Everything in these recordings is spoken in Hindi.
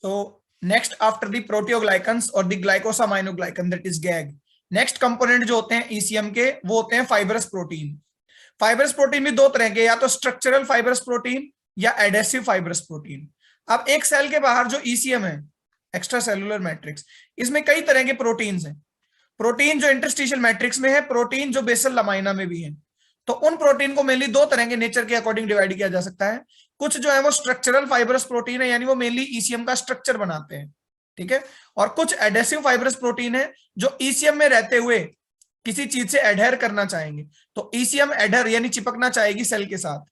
तो नेक्स्ट आफ्टर द प्रोटियोग्लाइकन्स और the glycosaminoglycan that is GAG, next component जो होते हैं ईसीएम के वो होते हैं फाइबरस प्रोटीन। फाइबरस प्रोटीन भी दो तरह के, या तो स्ट्रक्चरल फाइबरस प्रोटीन या एडेसिव फाइबरस प्रोटीन। अब एक सेल के बाहर जो ईसीएम है, एक्स्ट्रा सेलुलर मैट्रिक्स, इसमें कई तरह के प्रोटीन्स हैं। प्रोटीन जो इंटरस्टिशियल मैट्रिक्स में है, प्रोटीन जो बेसल लमाइना में भी है। तो उन प्रोटीन को मेनली दो तरह के नेचर के अकॉर्डिंग डिवाइड किया जा सकता है। कुछ जो है वो स्ट्रक्चरल फाइबरस प्रोटीन है, यानी वो मेनली ईसीएम का स्ट्रक्चर बनाते हैं, ठीक है। और कुछ एडेसिव फाइबरस प्रोटीन है जो ईसीएम में रहते हुए किसी चीज से एडहेर करना चाहेंगे। तो ईसीएम एडहेर यानी चिपकना चाहेगी सेल के साथ,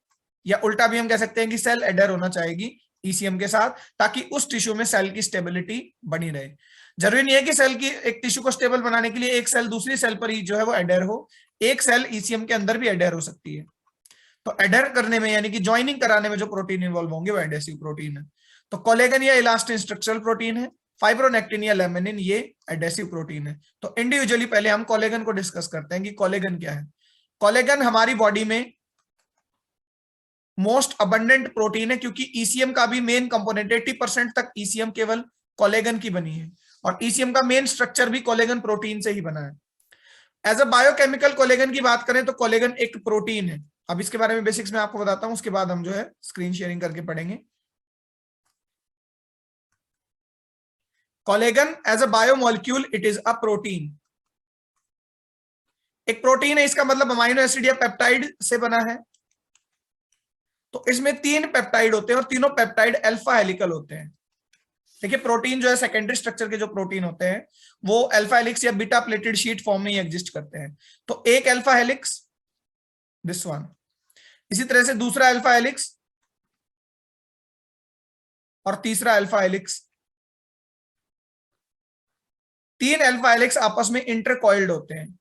या उल्टा भी हम कह सकते हैं कि सेल एडहेर होना चाहेगी ईसीएम के साथ, ताकि उस टिश्यू में सेल की स्टेबिलिटी बनी रहे। जरूरी नहीं है कि सेल की एक टिश्यू को स्टेबल बनाने के लिए एक सेल दूसरी सेल पर ही जो है वो एडहेर हो, एक सेल ईसीएम के अंदर भी एडहेर हो सकती है। तो एडहेर करने में यानी कि ज्वाइनिंग कराने में जो प्रोटीन इन्वॉल्व होंगे वो एडेसिव प्रोटीन है। तो कोलेजन या इलास्टिन स्ट्रक्चरल प्रोटीन है, फाइब्रोनेक्टिन या लेमिनिन ये एडेसिव प्रोटीन है। तो इंडिविजुअली पहले हम कोलेजन को डिस्कस करते हैं कि कोलेजन क्या है। कोलेजन हमारी बॉडी में मोस्ट अबंडेंट प्रोटीन है, क्योंकि ईसीएम का भी मेन कंपोनेंट 80% तक ईसीएम केवल कोलेजन की बनी है, और ईसीएम का मेन स्ट्रक्चर भी कोलेजन प्रोटीन से ही बना है। एज अ बायोकेमिकल कोलेजन की बात करें तो कोलेजन एक प्रोटीन है। अब इसके बारे में बेसिक्स में आपको बताता हूं, उसके बाद हम जो है स्क्रीन शेयरिंग करके पढ़ेंगे। Collagen as a biomolecule it is a protein, एक प्रोटीन है, इसका मतलब अमाइनो एसिड या पेप्टाइड से बना है। तो इसमें 3 पेप्टाइड होते हैं और तीनों पेप्टाइड अल्फा हेलिकल होते हैं। देखिए प्रोटीन जो है सेकेंडरी स्ट्रक्चर के जो प्रोटीन होते हैं वो अल्फा हेलिक्स या बीटा प्लेटेड शीट फॉर्म में ही एग्जिस्ट करते हैं। तो एक अल्फा हेलिक्स, दिस वन, इसी तरह से दूसरा अल्फा हेलिक्स और तीसरा अल्फा हेलिक्स। 3 अल्फा हेलिक्स आपस में इंटरकॉइल्ड होते हैं।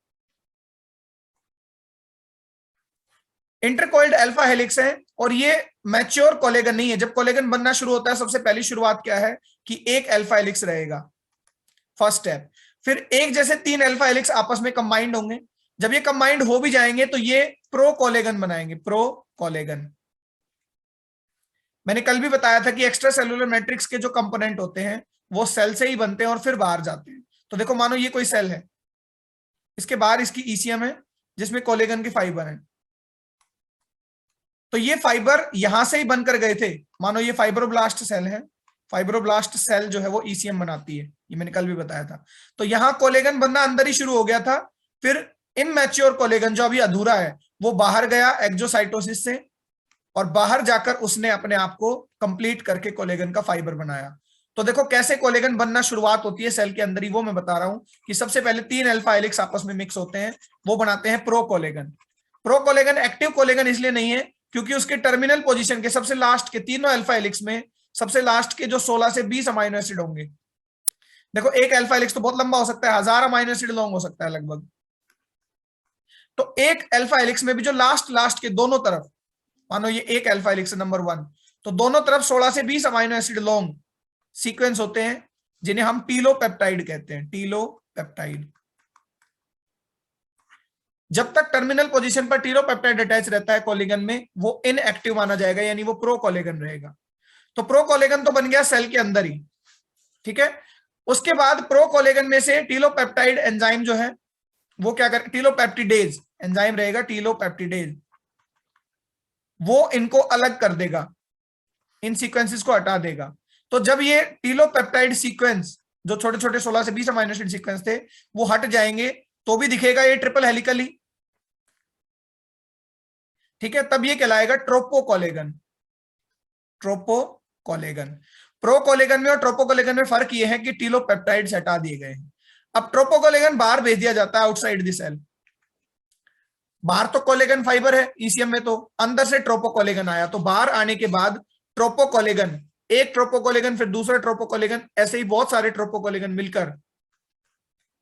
इंटरकॉइल्ड अल्फा हेलिक्स है, और ये मैच्योर कोलेजन नहीं है। जब कोलेजन बनना शुरू होता है सबसे पहली शुरुआत क्या है कि एक अल्फा हेलिक्स रहेगा, फर्स्ट स्टेप। फिर एक जैसे 3 अल्फा हेलिक्स आपस में कंबाइंड होंगे। जब ये कंबाइंड हो भी जाएंगे तो ये प्रो कोलेजन बनाएंगे, प्रो कोलेजन। मैंने कल भी बताया था कि एक्स्ट्रा सेलुलर मैट्रिक्स के जो कंपोनेंट होते हैं वो सेल से ही बनते हैं और फिर बाहर जाते हैं। तो देखो मानो ये कोई सेल है, इसके बाहर इसकी ईसीएम है जिसमें कोलेजन के फाइबर हैं। तो ये फाइबर यहां से ही बनकर गए थे। मानो ये फाइब्रोब्लास्ट सेल है, फाइब्रोब्लास्ट सेल जो है वो ईसीएम बनाती है, ये मैंने कल भी बताया था। तो यहां कोलेजन बनना अंदर ही शुरू हो गया था। फिर इनमैच्योर कोलेजन जो अभी अधूरा है वो बाहर गया एक्सोसाइटोसिस से, और बाहर जाकर उसने अपने आप को कंप्लीट करके कोलेजन का फाइबर बनाया। तो देखो कैसे कोलेजन बनना शुरुआत होती है सेल के अंदर ही, वो मैं बता रहा हूं कि सबसे पहले 3 अल्फा हेलिक्स आपस में मिक्स होते हैं, वो बनाते हैं pro collagen. Pro collagen active collagen इसलिए नहीं है क्योंकि उसके टर्मिनल पोजीशन के सबसे लास्ट के तीनों अल्फा हेलिक्स में सबसे लास्ट के जो 16 से 20 अमाइनो एसिड होंगे। देखो एक अल्फा हेलिक्स तो बहुत लंबा हो सकता है, 1000 अमाइनो एसिड लॉन्ग हो सकता है लगभग। तो एक अल्फा हेलिक्स में भी जो लास्ट के दोनों तरफ, मानो ये एक अल्फा हेलिक्स नंबर 1, तो दोनों तरफ 16 से 20 अमाइनो एसिड लॉन्ग सीक्वेंस होते हैं जिन्हें हम टीलोपेप्टाइड कहते हैं, टीलोपेप्टाइड। जब तक टर्मिनल पोजीशन पर टीलोपेप्टाइड अटैच रहता है कोलेजन में, वो इनएक्टिव माना जाएगा, यानी वो प्रो कोलेजन रहेगा। तो प्रो कोलेजन तो बन गया सेल के अंदर ही, ठीक है। उसके बाद प्रो कोलेजन में से टीलोपेप्टाइड एंजाइम जो है वो क्या कर, टीलोपेप्टिडेज एंजाइम रहेगा, टीलोपेप्टिडेज, वो इनको अलग कर देगा, इन सीक्वेंसेस को हटा देगा। तो जब ये टीलोपेप्टाइड सीक्वेंस जो छोटे छोटे 16 से 20 अमाइनो एसिड सीक्वेंस थे वो हट जाएंगे तो भी दिखेगा ये ट्रिपल हेलिकली, ठीक है। तब ये कहलाएगा ट्रोपोकोलेजन, ट्रोपोकोलेजन। प्रोकोलेजन में और ट्रोपोकोलेजन में फर्क ये है कि टीलोपेप्टाइड्स हटा दिए गए हैं। अब ट्रोपोकोलेजन बाहर भेज दिया जाता है आउटसाइड द सेल। बाहर तो कोलेजन फाइबर है ईसीएम में, तो अंदर से ट्रोपोकोलेजन आया, तो बाहर आने के बाद ट्रोपोकोलेजन, एक ट्रोपोकोलेजन फिर दूसरा ट्रोपोकोलेजन, ऐसे ही बहुत सारे ट्रोपोकोलेजन मिलकर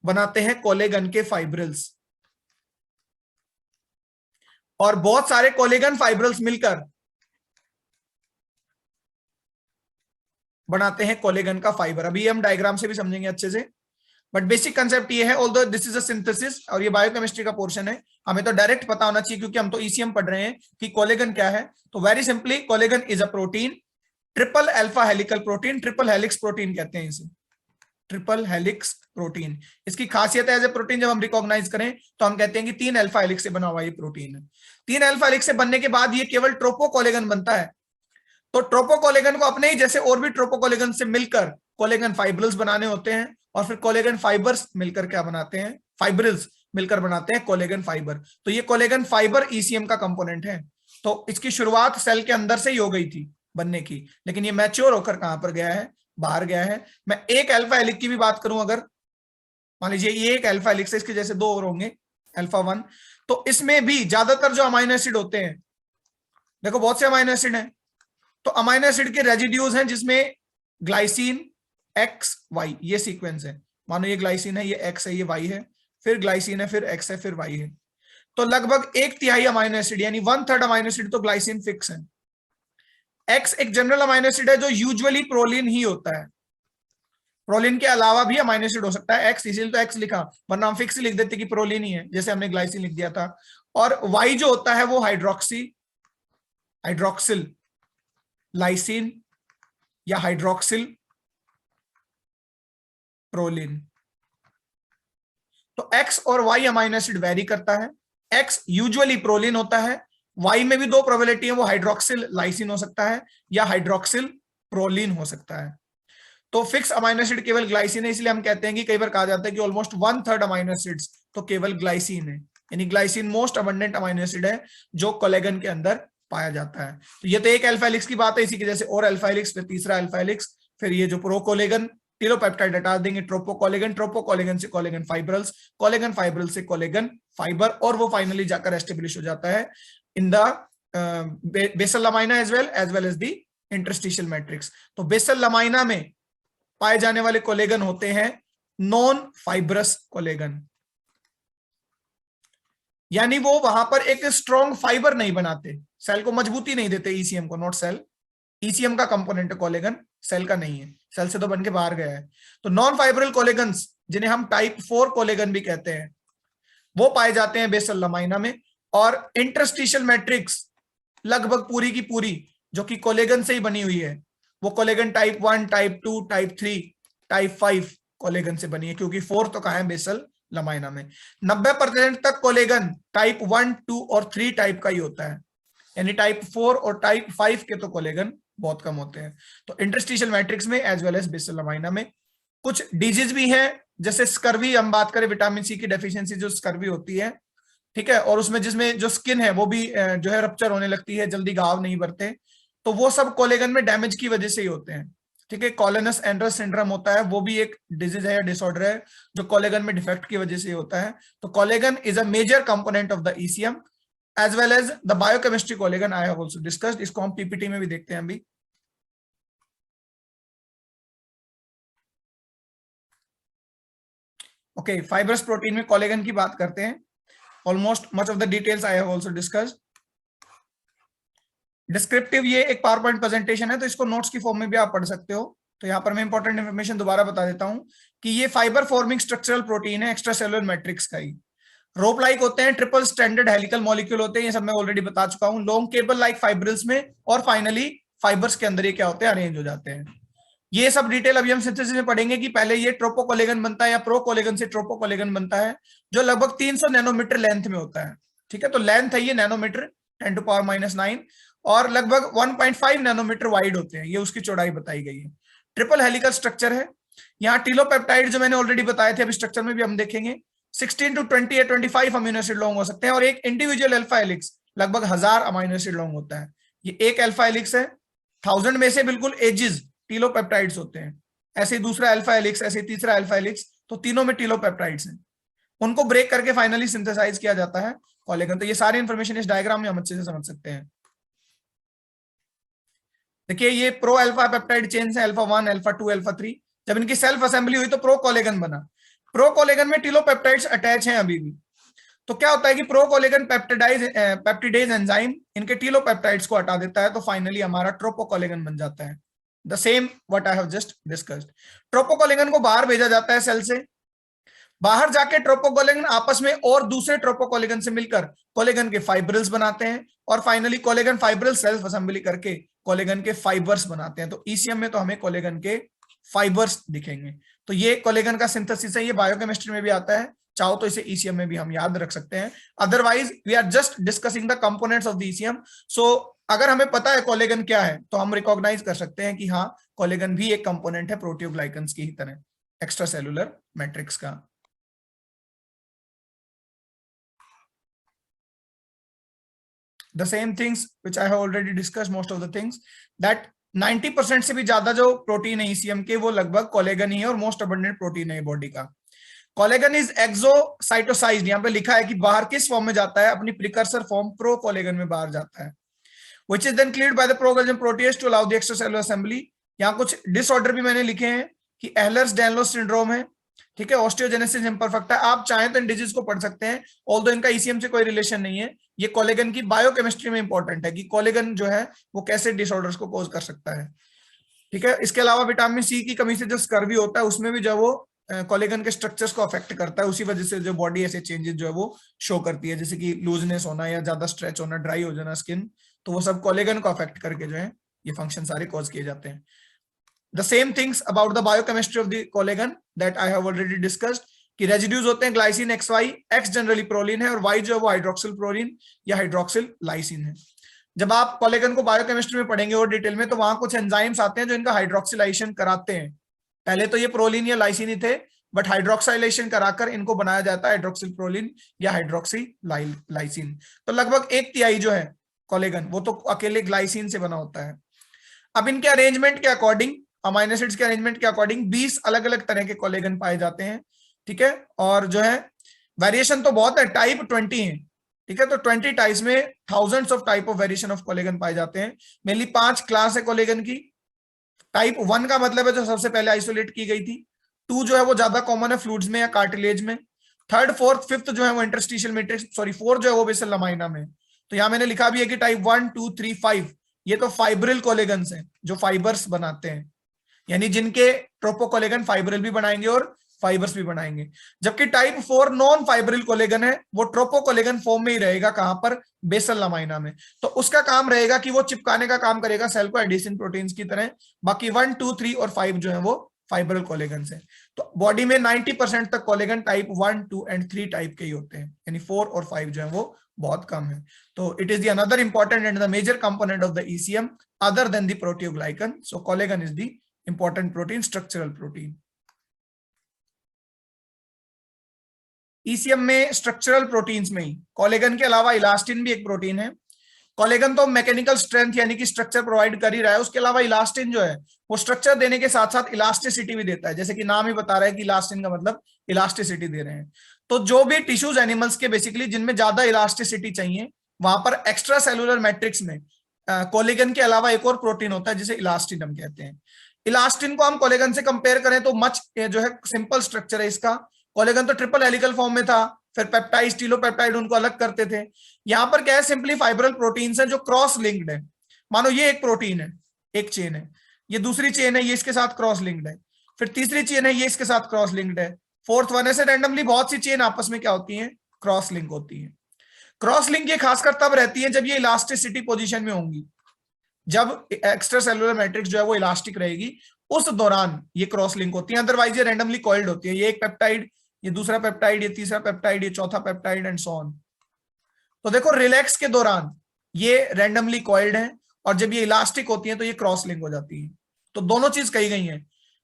बनाते हैं कोलेजन के फाइब्रिल्स, और बहुत सारे कोलेजन फाइब्रिल्स मिलकर बनाते हैं कोलेजन का फाइबर। अभी हम डायग्राम से भी समझेंगे अच्छे से, बट बेसिक कंसेप्ट ये है, although this is a synthesis और ये बायोकेमिस्ट्री का पोर्शन है, हमें तो डायरेक्ट पता होना चाहिए क्योंकि हम तो ईसीएम पढ़ रहे हैं कि कोलेजन क्या है। तो very simply collagen is a protein triple alpha helical protein, triple helix protein कहते हैं इसे, ट्रिपल हेलिक्स प्रोटीन। इसकी खासियत है एज ए प्रोटीन जब हम रिकॉग्नाइज करें तो हम कहते हैं कि 3 अल्फा हेलिक्स से बना हुआ ये प्रोटीन है। 3 अल्फा हेलिक्स से बनने के बाद ये केवल ट्रोपोकोलेगन बनता है। तो ट्रोपोकोलेगन को अपने ही जैसे और भी ट्रोपोकोलेगन से मिलकर कोलेगन फाइब्रिल्स बनाने होते हैं, और फिर कोलेगन फाइबर्स मिलकर क्या बनाते हैं, फाइब्रिल्स मिलकर बनाते हैं कोलेगन फाइबर। तो ये कोलेगन फाइबर ईसीएम का कंपोनेंट है। तो इसकी शुरुआत सेल के अंदर से ही हो गई थी बनने की, लेकिन ये मैच्योर होकर कहां पर गया है, बाहर गया है। मैं एक अल्फा हेलिक्स की भी बात करूं, अगर मान लीजिए ये एक अल्फा हेलिक्स है, इसके जैसे 2 और होंगे अल्फा 1, तो इसमें भी ज्यादातर जो अमाइनो एसिड होते हैं, देखो बहुत से अमाइनो एसिड हैं, तो अमाइनो एसिड के रेजिड्यूज हैं जिसमें ग्लाइसिन एक्स वाई ये सीक्वेंस है। मानो ये ग्लाइसिन है, ये एक्स है, ये वाई है, फिर ग्लाइसिन है, फिर एक्स है, फिर वाई है। तो लगभग 1/3 अमाइनो एसिड यानी 1/3 अमाइनो एसिड तो ग्लाइसिन फिक्स है। एक्स एक जनरल अमाइनो एसिड है जो यूजुअली प्रोलिन ही होता है, प्रोलिन के अलावा भी अमाइनो एसिड हो सकता है। एक्स इसीलिए तो एक्स लिखा, वरना हम फिक्स लिख देते कि प्रोलिन ही है, जैसे हमने ग्लाइसिन लिख दिया था। और वाई जो होता है वो हाइड्रोक्सिल लाइसिन या हाइड्रोक्सिल प्रोलिन। तो एक्स और वाई अमाइनो एसिड वेरी करता है। एक्स यूजुअली प्रोलिन होता है, वाई में भी 2 प्रोबेबिलिटी है, वो हाइड्रोक्सिल लाइसिन हो सकता है या हाइड्रोक्सिल प्रोलिन हो सकता है। तो फिक्स अमाइनो एसिड केवल ग्लाइसिन है, इसलिए हम कहते हैं कि कई बार कहा जाता है कि ऑलमोस्ट 1/3 अमाइनो एसिड्स तो केवल ग्लाइसिन है, यानी glycine most abundant amino acid है जो कोलेगन के अंदर पाया जाता है। तो ये तो एक अल्फा हेलिक्स की बात है, इसी की जैसे और अल्फा हेलिक्स, फिर तीसरा अल्फा हेलिक्स, फिर ये जो प्रोकोलेगन, टिलोपेप्टाइड हटा देंगे, ट्रोपोकोलेगन, ट्रोपोकोलेगन से कोलेगन फाइब्रल्स, कोलेगन फाइब्रल से कोलेगन फाइबर, और वो फाइनली जाकर एस्टेब्लिश हो जाता है in the basal lamina as well as the interstitial matrix. तो बेसल लमाइना में पाए जाने वाले कोलेगन होते हैं नॉन फाइब्रस कोलेगन, यानी वो वहां पर एक स्ट्रॉन्ग फाइबर नहीं बनाते, सेल को मजबूती नहीं देते, ईसीएम को, नॉट सेल। ईसीएम का कंपोनेंट है कोलेगन, सेल का नहीं है, सेल से तो बन के बाहर गया है। तो नॉन फाइब्रल कोलेगन्स जिन्हें हम टाइप 4 कोलेगन भी कहते हैं, वो पाए जाते हैं बेसल लमाइना में। और इंटरस्टिशियल मैट्रिक्स लगभग पूरी की पूरी जो कि कोलेगन से ही बनी हुई है, वो collagen type 1, type 2, type 3, type 5 collagen से बनी है, क्योंकि 4 तो कहा है बेसल लमाइना में। 90% तक कोलेगन टाइप 1, 2 और 3 टाइप का ही होता है, यानी टाइप 4 और टाइप 5 के तो कोलेगन बहुत कम होते हैं। तो इंटरस्टिशियल मैट्रिक्स में as well as basal lamina में कुछ डिजीज भी हैं, जैसे स्कर्वी, हम बात करें विटामिन सी की डेफिशिएंसी जो स्कर्वी होती है, ठीक है, और उसमें जिसमें जो स्किन है वो भी जो है रप्चर होने लगती है, जल्दी घाव नहीं भरते, तो वो सब कोलेगन में डैमेज की वजह से ही होते हैं। ठीक है, कॉलोनस एंड्रस सिंड्रोम होता है, वो भी एक डिजीज है या डिसऑर्डर है जो कोलेगन में डिफेक्ट की वजह से होता है। तो collagen is a major component of the ECM as well as the biochemistry collagen I have also discussed. इसको हम पीपीटी में भी देखते हैं अभी। ओके, फाइब्रस प्रोटीन में कोलेगन की बात करते हैं। Almost much of the details I have also discussed. Descriptive ये एक पावर पॉइंट प्रेजेंटेशन है, तो इसको नोट्स की फॉर्म में भी आप पढ़ सकते हो। तो यहाँ पर मैं इंपॉर्टेंट इन्फॉर्मेशन दोबारा बता देता हूँ कि ये फाइबर फॉर्मिंग स्ट्रक्चरल प्रोटीन है, एक्स्ट्रा सेलुलर मैट्रिक्स का ही। रोप लाइक होते हैं, ट्रिपल स्टैंडर्ड हेलिकल मॉलिक्यूल होते हैं, ये सब मैं ऑलरेडी बता चुका हूँ। लॉन्ग केबल लाइक फाइब्रिल्स में, और फाइनली फाइबर्स के अंदर ये क्या होते हैं, अरेंज हो जाते हैं। ये सब डिटेल अभी हम सिंथेसिस में पढ़ेंगे कि पहले ये ट्रोपोकोलेगन बनता है या प्रोकोलेगन से ट्रोपोकोलेगन बनता है, जो लगभग 300 नैनोमीटर लेंथ में होता है। ठीक है, तो लेंथ है ये नैनोमीटर 10⁻⁹, और लगभग 1.5 नैनोमीटर वाइड होते हैं, ये उसकी चौड़ाई बताई गई है। ट्रिपल हेलिकल स्ट्रक्चर है। यहाँ टिलोपेप्टाइड जो मैंने ऑलरेडी बताए थे, अभी स्ट्रक्चर में भी हम देखेंगे, 16 to 20 या 25 अमीनो एसिड लॉन्ग हो सकते हैं, और एक इंडिविजुअल अल्फा हेलिक्स लगभग 1000 अमीनो एसिड लॉन्ग होता है। ये एक अल्फा हेलिक्स है, 1000 में से बिल्कुल एजिज टिलोपेप्टाइड्स होते हैं। ऐसे दूसरा अल्फा हेलिक्स, ऐसे तीसरा अल्फा हेलिक्स, तो तीनों में टिलोपेप्टाइड्स हैं। उनको ब्रेक करके फाइनली सिंथेसाइज किया जाता है कोलेगन। तो ये सारी इंफॉर्मेशन इस डायग्राम में हम अच्छे से समझ सकते हैं। देखिए ये प्रो अल्फा पेप्टाइड चेन है, अल्फा 1, अल्फा 2, अल्फा 3। जब इनकी सेल्फ असेंबली हुई तो प्रो कोलेगन बना। प्रो कोलेगन में टिलोपेप्टाइड्स अटैच हैं अभी भी। तो क्या होता है कि प्रो कोलेगन पेप्टिडेज एंजाइम इनके टिलोपेप्टाइड्स को हटा देता है, तो फाइनली हमारा ट्रोपोकोलेगन बन जाता है। The same what I have just discussed. Tropocollagen को बाहर भेजा जाता है सेल से, बाहर जाके ट्रोपोकोलेगन आपस में और दूसरे ट्रोपोकोलेगन से मिलकर कोलेगन के फाइब्रिल्स बनाते हैं, और finally collagen fibril self assembly करके कोलेगन के फाइबर्स बनाते हैं। तो ईसीएम में तो हमें कोलेगन के फाइबर्स दिखेंगे। तो ये कोलेगन का सिंथेसिस है, ये बायोकेमिस्ट्री में भी आता है, चाहो तो इसे ईसीएम में भी हम याद रख सकते हैं। Otherwise we are just discussing the components of the ECM. So अगर हमें पता है कोलेगन क्या है तो हम रिकॉग्नाइज कर सकते हैं कि हाँ, कोलेगन भी एक कंपोनेंट है प्रोटियोग्लाइकन्स की ही तरह, एक्स्ट्रा सेलुलर मैट्रिक्स का। The same things which I have already discussed most of the things, that 90% से भी ज्यादा जो प्रोटीन है ईसीएम के वो लगभग कोलेगन ही है और मोस्ट अबंडेंट प्रोटीन है बॉडी का। कोलेगन इज एक्सोसाइटोसाइज्ड, यहाँ पे लिखा है कि बाहर किस फॉर्म में जाता है, अपनी प्रिकर्सर फॉर्म प्रो कोलेगन में बाहर जाता है, which is then cleared by the pro-Golgi protease to allow the extracellular assembly। यहाँ कुछ डिसऑर्डर भी मैंने लिखे हैं कि एहलर्स-डायनलोस सिंड्रोम है, ठीक है, ऑस्टियोजेनेसिस इम्परफेक्टा, आप चाहें तो इन डिजीज को पढ़ सकते हैं, ऑल्दो इनका ईसीएम से कोई रिलेशन नहीं है। ये कोलेगन की बायोकेमिस्ट्री में इंपॉर्टेंट है कि कोलेगन जो है वो कैसे डिसऑर्डर्स को कॉज कर सकता है, ठीक है। इसके अलावा विटामिन सी की कमी से जो स्कर्वी होता है उसमें भी जो वो कोलेगन के स्ट्रक्चर्स को अफेक्ट करता है, उसी वजह से जो बॉडी ऐसे चेंजेस जो है वो शो करती है, जैसे कि लूजनेस होना या ज्यादा स्ट्रेच होना, ड्राई हो जाना स्किन, तो वो सब कोलेगन को अफेक्ट करके जो है ये फंक्शन सारे कॉज किए जाते हैं। The same things about the biochemistry of the collagen that I have already discussed, कि रेजिड्यूज होते हैं glycine X Y, X generally proline है और वाई जो है वो हाइड्रोक्सिल प्रोलिन या हाइड्रोक्सिल लाइसिन है। जब आप कोलेगन को बायोकेमिस्ट्री में पढ़ेंगे और डिटेल में तो वहां कुछ एंजाइम्स आते हैं जो इनका हाइड्रोक्सिलाइजेशन कराते हैं। पहले तो ये प्रोलिन या लाइसिन ही थे, बट हाइड्रोक्साइलेशन कराकर इनको बनाया जाता है हाइड्रोक्सिल प्रोलिन या हाइड्रोक्सी लाइसिन। तो लगभग 1/3 जो है कोलेगन वो तो अकेले ग्लाइसिन से बना होता है। अब इनके अरेंजमेंट के अकॉर्डिंग, अमाइनो एसिड्स के अरेंजमेंट के अकॉर्डिंग 20 अलग अलग तरह के कोलेगन पाए जाते हैं, ठीक है। और जो है वेरिएशन तो बहुत है, टाइप 20 है, ठीक है। तो 20 टाइप्स में thousands of type of variation of collagen पाए जाते हैं। मेनली 5 क्लास है कोलेगन की। टाइप 1 का मतलब है जो सबसे पहले आइसोलेट की गई थी। 2 जो है वो ज्यादा कॉमन है फ्लूइड्स में या कार्टिलेज में। 3rd 4th 5th जो है वो इंटरस्टिशियल मैट्रिक्स, सॉरी 4 जो है वो बेसल लमाइना में। तो यहां मैंने लिखा भी है कि टाइप 1 2 3 5 ये तो फाइब्रिल कोलेगन्स हैं जो फाइबर्स बनाते हैं, यानी जिनके ट्रोपोकोलेगन फाइब्रिल भी बनाएंगे और फाइबर्स भी बनाएंगे। जबकि टाइप 4 नॉन फाइब्रिल कोलेगन है, वो ट्रोपोकोलेगन फॉर्म में ही रहेगा, कहां पर, बेसल लमाइना में। तो उसका काम रहेगा कि वो चिपकाने का काम करेगा सेल को एडिशन प्रोटीन्स की तरह। बाकी 1 2 3 और 5 जो है वो फाइब्रिल कोलेगन है। तो बॉडी में 90% तक कोलेगन टाइप 1 2 एंड 3 टाइप के ही होते हैं, यानी 4 और 5 जो है वो बहुत कम है। तो it is the another important and the major component of the ECM other than the proteoglycan. So collagen is the important protein, structural protein. ECM में स्ट्रक्चरल प्रोटीन्स में ही कोलेगन के अलावा इलास्टिन भी एक प्रोटीन है। कोलेगन तो मैकेनिकल स्ट्रेंथ यानी कि स्ट्रक्चर प्रोवाइड कर ही रहा है, उसके अलावा इलास्टिन जो है वो स्ट्रक्चर देने के साथ साथ इलास्टिसिटी भी देता है, जैसे कि नाम ही बता रहा है कि इलास्टिन का मतलब इलास्टिसिटी दे रहे हैं। तो जो भी टिश्यूज एनिमल्स के बेसिकली जिनमें ज्यादा इलास्टिसिटी चाहिए, वहां पर एक्स्ट्रा सेलुलर मैट्रिक्स में कोलेगन के अलावा एक और प्रोटीन होता है जिसे इलास्टिन हम कहते हैं। इलास्टिन को हम कोलेगन से कंपेयर करें तो मच जो है सिंपल स्ट्रक्चर है इसका। कोलेगन तो ट्रिपल हेलिकल फॉर्म में था, फिर पेप्टाइड स्टीलोपेप्टाइड उनको अलग करते थे। यहां पर क्या है, सिंपली फाइब्रल प्रोटीन्स हैं जो क्रॉस लिंक्ड है। मानो ये एक प्रोटीन है, एक चेन है, ये दूसरी चेन है, ये इसके साथ क्रॉस लिंक्ड है, फिर तीसरी चेन है, ये इसके साथ क्रॉस लिंक्ड है, फोर्थ वन। ऐसे रैंडमली बहुत सी चेन आपस में क्या होती है, क्रॉस लिंक होती है। क्रॉस लिंक ये खासकर तब रहती है जब ये इलास्टिसिटी पोजीशन में होंगी, जब एक्स्ट्रा सेलुलर मैट्रिक्स जो है वो इलास्टिक रहेगी, उस दौरान ये क्रॉस लिंक होती है। अदरवाइज ये रैंडमली कॉइल्ड होती है, ये एक पेप्टाइड, ये दूसरा पेप्टाइड, ये तीसरा पेप्टाइड, ये चौथा पेप्टाइड एंड सो ऑन। तो देखो रिलैक्स के दौरान ये रैंडमली कॉइल्ड है और जब ये इलास्टिक होती है तो ये क्रॉस लिंक हो जाती है। तो दोनों चीज कही गई है,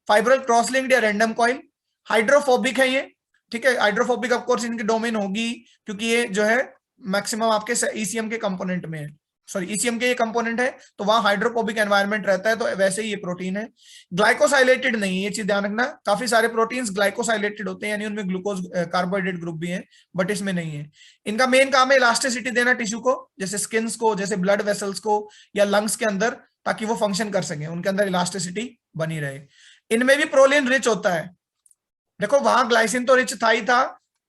फाइब्रल क्रॉस लिंक्ड या रैंडम कॉइल। हाइड्रोफोबिक है ये, ठीक है। हाइड्रोफोबिक ऑफ कोर्स इनकी डोमेन होगी क्योंकि ये जो है मैक्सिमम आपके ईसीएम के कंपोनेंट में है, सॉरी ईसीएम के ये कंपोनेंट है, तो वहां हाइड्रोफोबिक एनवायरनमेंट रहता है, तो वैसे ही ये प्रोटीन है। ग्लाइकोसाइलेटेड नहीं है, ये चीज ध्यान रखना। काफी सारे प्रोटीन्स ग्लाइकोसाइलेटेड होते हैं, यानी उनमें ग्लूकोज कार्बोहाइड्रेट ग्रुप भी है, बट इसमें नहीं है। इनका मेन काम है इलास्टिसिटी देना टिश्यू को, जैसे स्किन को, जैसे ब्लड वेसल्स को या लंग्स के अंदर, ताकि वो फंक्शन कर सके, उनके अंदर इलास्टिसिटी बनी रहे। इनमें भी प्रोलिन रिच होता है। देखो वहां ग्लाइसिन तो रिच था ही था,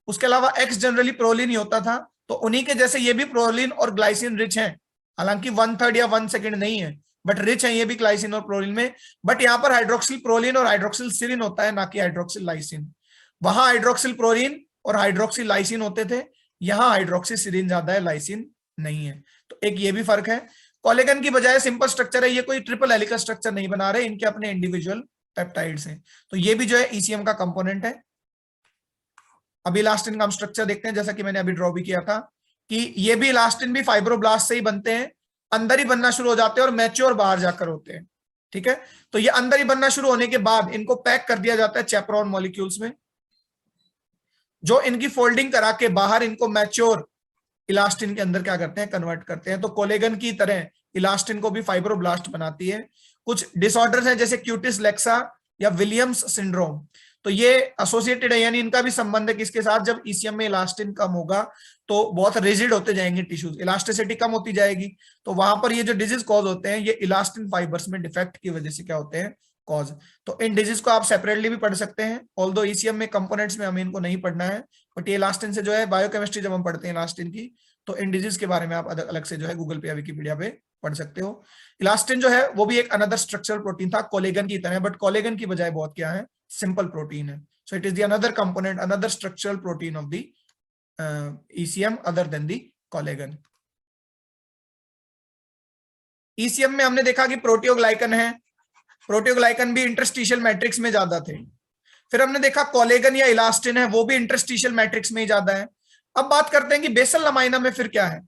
उसके अलावा एक्स जनरली प्रोलिन ही होता था, तो उन्हीं के जैसे ये भी प्रोलिन और ग्लाइसिन रिच है। हालांकि 1/3 या 1/2 नहीं है, बट रिच है ये भी ग्लाइसिन और प्रोलिन में। बट यहाँ पर हाइड्रोक्सिल प्रोलिन और हाइड्रोक्सिल सिरिन होता है, ना कि हाइड्रोक्सिल लाइसिन। वहां हाइड्रोक्सिल क्लोरीन और हाइड्रोक्सिल लाइसिन होते थे, यहां हाइड्रोक्सिल सीरीन ज्यादा है, लाइसिन नहीं है। तो एक ये भी फर्क है। कोलेगन की बजाय सिंपल स्ट्रक्चर है, ये कोई ट्रिपल हेलिकल स्ट्रक्चर नहीं बना रहे, इनके अपने इंडिविजुअल पेप्टाइड्स हैं। तो ये भी जो है ईसीएम का कंपोनेंट है। अभी इलास्टिन का हम स्ट्रक्चर देखते हैं, जैसा कि मैंने अभी ड्रॉ भी किया था कि ये भी इलास्टिन भी फाइब्रोब्लास्ट से ही बनते हैं, अंदर ही बनना शुरू हो जाते हैं और मैच्योर बाहर जाकर होते हैं। ठीक है, तो ये अंदर ही बनना शुरू होने के बाद इनको पैक कर दिया जाता है चैपरॉन मॉलिक्यूल्स में, जो इनकी फोल्डिंग करा के बाहर इनको मैच्योर इलास्टिन के अंदर क्या करते हैं, कन्वर्ट करते हैं। तो कोलेगन की तरह इलास्टिन को भी फाइब्रोब्लास्ट बनाती है। कुछ डिसऑर्डर्स हैं जैसे क्यूटिस लेक्सा या विलियम्स सिंड्रोम, तो ये एसोसिएटेड है, यानी इनका भी संबंध है किसके साथ, जब ईसीएम में इलास्टिन कम होगा तो बहुत रिजिड होते जाएंगे टिश्यूज, इलास्टिसिटी कम होती जाएगी, तो वहां पर ये जो डिजीज कॉज होते हैं ये इलास्टिन फाइबर्स में डिफेक्ट की वजह से क्या होते हैं, कॉज। तो इन डिजीज को आप सेपरेटली भी पढ़ सकते हैं, ऑल्दो ईसीएम में कंपोनेंट्स में हमें इनको नहीं पढ़ना है, बट ये इलास्टिन से जो है बायोकेमिस्ट्री जब हम पढ़ते हैं इलास्टिन की, तो इन डिजीज के बारे में आप अलग से जो है गूगल पे या विकिपीडिया पे पढ़ सकते हो। इलास्टिन जो है वो भी एक अनदर स्ट्रक्चरल प्रोटीन था कोलेगन की तरह, बट कोलेगन की बजाय बहुत क्या है, सिंपल प्रोटीन है। So it is the another component, another structural protein of the ECM other than the collagen. ECM में हमने देखा कि प्रोटियोग्लाइकन है, प्रोटियोग्लाइकन भी इंटरस्टिशियल मैट्रिक्स में ज्यादा थे। फिर हमने देखा कोलेगन या इलास्टिन है, वो भी इंटरस्टिशियल मैट्रिक्स में ही ज्यादा है। अब बात करते हैं कि बेसल लमाइना में फिर क्या है।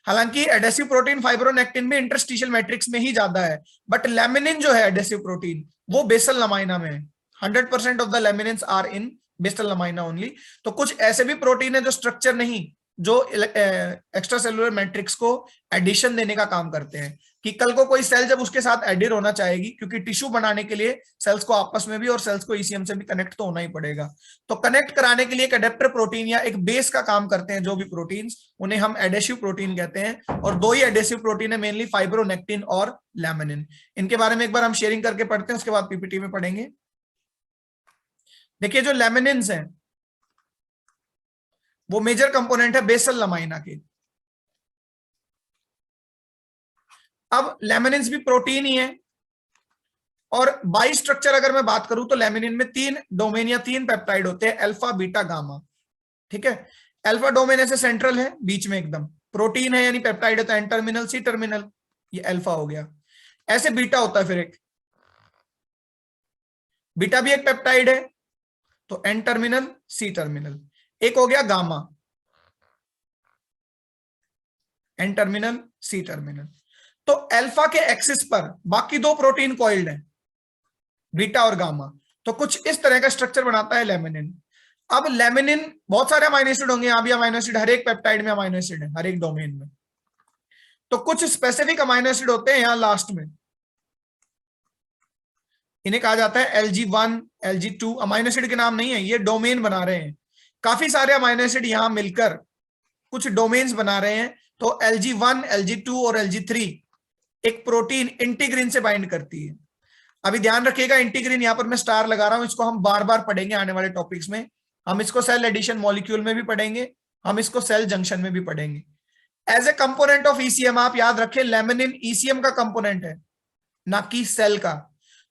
हालांकि एडेसिव प्रोटीन फाइब्रोनेक्टिन भी इंटरस्टिशियल मैट्रिक्स में ही ज्यादा है, बट लेमिनिन जो है एडेसिव प्रोटीन वो बेसल लमाइना में है। 100% of the laminins are in basal lamina only. तो कुछ ऐसे भी प्रोटीन है जो स्ट्रक्चर नहीं, जो एक्स्ट्रा सेलुलर मैट्रिक्स को एडिशन देने का काम करते हैं, कि कल को कोई सेल जब उसके साथ एडिड होना चाहेगी, क्योंकि टिश्यू बनाने के लिए सेल्स को आपस में भी और सेल्स को ईसीएम से भी कनेक्ट तो होना ही पड़ेगा, तो कनेक्ट कराने के लिए एक एडेप्टर प्रोटीन या एक बेस का काम करते हैं जो भी प्रोटीन्स, उन्हें हम एडेसिव प्रोटीन कहते हैं। और दो ही एडेसिव प्रोटीन है मेनली, फाइब्रोनेक्टिन और लैमिनिन। इनके बारे में एक बार हम शेयरिंग करके पढ़ते हैं, उसके बाद पीपीटी में पढ़ेंगे। देखिए जो लेमिनिन्स हैं वो मेजर कंपोनेंट है बेसल लमाइना के। अब लेमिनिन्स भी प्रोटीन ही है, और बाई स्ट्रक्चर अगर मैं बात करूं तो लेमिनिन में 3 डोमेन या 3 पेप्टाइड होते हैं, अल्फा बीटा गामा। ठीक है, अल्फा डोमेन ऐसे सेंट्रल है बीच में एकदम, प्रोटीन है यानी पेप्टाइड है तो एन टर्मिनल सी टर्मिनल, ये अल्फा हो गया। ऐसे बीटा होता है, फिर एक बीटा भी एक पेप्टाइड है तो एन टर्मिनल सी टर्मिनल। एक हो गया gamma, N terminal C terminal. तो अल्फा के एक्सिस पर बाकी 2 प्रोटीन कॉइल्ड हैं, बीटा और गामा। तो कुछ इस तरह का स्ट्रक्चर बनाता है लेमिनिन। अब लेमिनिन बहुत सारे अमाइनो एसिड होंगे, यहां भी अमाइनो एसिड, हर एक पेप्टाइड में अमाइनो एसिड है, हर एक डोमेन में। तो कुछ स्पेसिफिक अमाइनो एसिड होते हैं यहां लास्ट में, इन्हें कहा जाता है LG1 LG2। अमाइनो एसिड के नाम नहीं है, ये डोमेन बना रहे हैं, काफी सारे अमाइनो एसिड यहां मिलकर कुछ डोमेन्स बना रहे हैं। तो LG1 LG2 और LG3 एक प्रोटीन इंटीग्रिन से बाइंड करती है। अभी ध्यान रखिएगा, इंटीग्रिन यहां पर मैं स्टार लगा रहा हूं, इसको हम बार बार पढ़ेंगे आने वाले टॉपिक्स में। हम इसको सेल एडिशन मॉलिक्यूल में भी पढ़ेंगे, हम इसको सेल जंक्शन में भी पढ़ेंगे। As a component of ECM आप याद रखें, लेमिनिन ईसीएम का कंपोनेंट है, ना कि सेल का।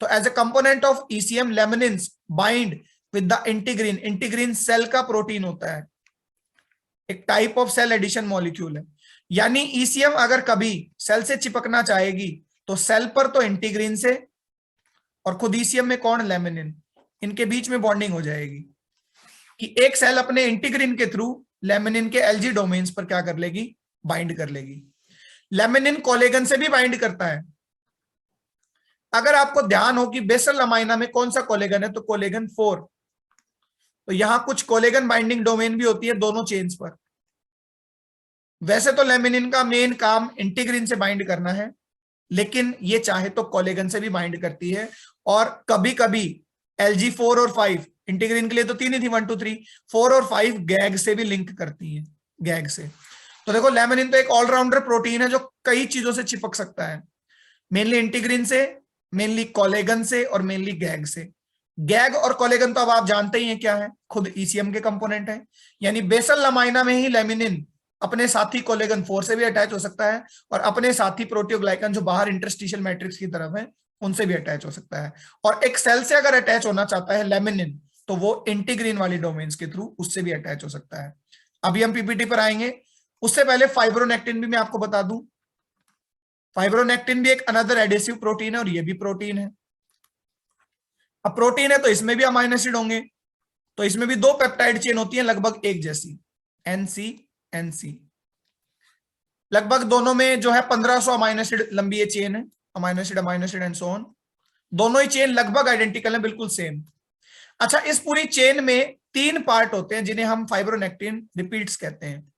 तो as a component of ECM laminins bind with the integrin. Integrin cell का प्रोटीन होता है, एक type of cell adhesion molecule है। यानी ईसीएम अगर कभी सेल से चिपकना चाहेगी तो सेल पर तो इंटीग्रिन से, और खुद ईसीएम में कौन, लेमिनिन, इनके बीच में बॉन्डिंग हो जाएगी कि एक सेल अपने इंटीग्रिन के थ्रू लेमिनिन के एलजी डोमेन्स पर क्या कर लेगी, बाइंड कर लेगी। लेमिनिन कोलेगन से भी बाइंड करता है। अगर आपको ध्यान हो कि बेसल लमाइना में कौन सा कोलेगन है, तो कोलेगन 4। तो यहां कुछ कोलेगन बाइंडिंग डोमेन भी होती है दोनों चेन्स पर। वैसे तो लेमिनिन का मेन काम इंटीग्रिन से बाइंड करना है, लेकिन ये चाहे तो कोलेगन से भी बाइंड करती है, और कभी कभी LG4 और 5, इंटीग्रिन के लिए तो 3 ही थी, 1 2 3, 4 और 5 गैग से भी लिंक करती है, गैग से। तो देखो लेमिनिन तो एक ऑलराउंडर प्रोटीन है जो कई चीजों से चिपक सकता है, मेनली इंटीग्रिन से, मेनली कोलेगन से, और मेनली गैग से। गैग और कोलेगन तो अब आप जानते ही हैं क्या है, खुद ईसीएम के कंपोनेंट है। यानी बेसल लमाइना में ही लेमिनिन अपने साथी कोलेगन 4 से भी अटैच हो सकता है, और अपने साथी प्रोटियोग्लाइकन जो बाहर इंटरस्टिशियल मैट्रिक्स की तरफ है उनसे भी अटैच हो सकता है। और एक सेल से अगर अटैच होना चाहता है लेमिनिन, तो वो इंटीग्रीन वाली डोमेन्स के थ्रू उससे भी अटैच हो सकता है। अभी हम पीपीटी पर आएंगे, उससे पहले फाइब्रोनेक्टिन भी मैं आपको बता दूं। फाइब्रोनेक्टिन भी एक अनदर एडेसिव प्रोटीन है और ये भी प्रोटीन है। अब प्रोटीन है तो इसमें भी अमाइनो एसिड होंगे, तो इसमें भी दो पेप्टाइड चेन होती है लगभग एक जैसी, एनसी एनसी। लगभग दोनों में जो है 1500 अमाइनो एसिड लंबी ये चेन है, amino acid and so on. दोनों ही चेन लगभग आइडेंटिकल है, बिल्कुल सेम। अच्छा, इस पूरी चेन में 3 पार्ट होते हैं जिन्हें हम फाइब्रोनेक्टिन रिपीट्स कहते हैं।